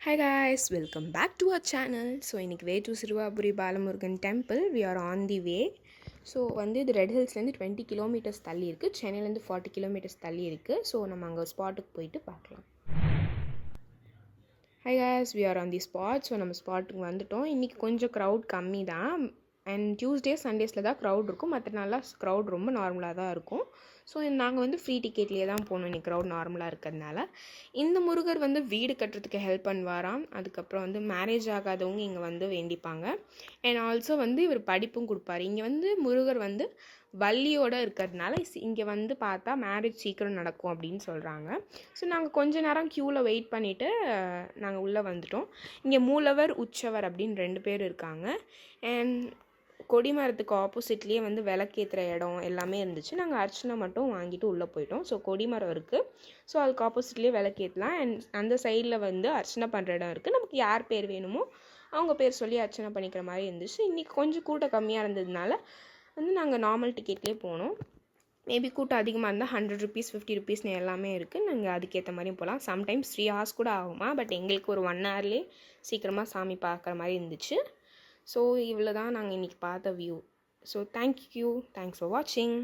Hi guys, welcome back to our channel. So இன்னைக்கு way to Siruvapuri Balamurugan temple. We are on the way. So இது red ஹில்ஸ்லேருந்து 20 kilometres தள்ளி இருக்குது, சென்னையிலேருந்து 40 kilometres தள்ளி இருக்குது. So நம்ம அங்கே ஸ்பாட்டுக்கு போயிட்டு பார்க்கலாம். Hi guys, we are on the spot. So நம்ம ஸ்பாட்டுக்கு வந்துட்டோம். இன்றைக்கி கொஞ்சம் க்ரௌட் கம்மி தான். அண்ட் டியூஸ்டே சண்டேஸில் தான் க்ரௌட் இருக்கும், மற்ற நாளாக க்ரௌட் ரொம்ப நார்மலாக தான் இருக்கும். ஸோ நாங்கள் ஃப்ரீ டிக்கெட்லேயே தான் போகணும். இன்றைக்கி க்ரௌட் நார்மலாக இருக்கிறதுனால. இந்த முருகர் வீடு கட்டுறதுக்கு ஹெல்ப் பண்ணுவாராம். அதுக்கப்புறம் மேரேஜ் ஆகாதவங்க இங்கே வேண்டிப்பாங்க. அண்ட் ஆல்சோ இவர் படிப்பும் கொடுப்பாரு. இங்கே முருகர் வள்ளியோடு இருக்கிறதுனால இங்கே பார்த்தா மேரேஜ் சீக்கிரம் நடக்கும் அப்படின்னு சொல்கிறாங்க. ஸோ நாங்கள் கொஞ்ச நேரம் க்யூவில் வெயிட் பண்ணிவிட்டு நாங்கள் உள்ளே வந்துட்டோம். இங்கே மூலவர் உற்சவர் அப்படின்னு 2 பேர் இருக்காங்க. அண்ட் கொடிமரத்துக்கு ஆப்போசிட்லேயே விளக்கேற்றுற இடம் எல்லாமே இருந்துச்சு. நாங்கள் அர்ச்சனை மட்டும் வாங்கிட்டு உள்ளே போயிட்டோம். ஸோ கொடிமரம் இருக்குது. ஸோ அதுக்கு ஆப்போசிட்லேயே விளக்கேற்றலாம். அண்ட் அந்த சைடில் அர்ச்சனை பண்ணுற இடம் இருக்குது. நமக்கு யார் பேர் வேணுமோ அவங்க பேர் சொல்லி அர்ச்சனை பண்ணிக்கிற மாதிரி இருந்துச்சு. இன்றைக்கி கொஞ்சம் கூட்டம் கம்மியாக இருந்ததுனால நாங்கள் நார்மல் டிக்கெட்லேயே போனோம். மேபி கூட்டம் அதிகமாக இருந்தால் 100 ருபீஸ் 50 ருபீஸ்னு எல்லாமே இருக்குது. நாங்கள் அதுக்கேற்ற மாதிரியும் போகலாம். சம்டைம்ஸ் 3 hours கூட ஆகுமா. பட் எங்களுக்கு ஒரு 1 hourலேயே சீக்கிரமாக சாமி பார்க்குற மாதிரி இருந்துச்சு. ஸோ இவ்வளோ தான் நாங்கள் இன்றைக்கி பார்த்த வியூ. ஸோ தேங்க்ஸ் ஃபார் வாட்சிங்.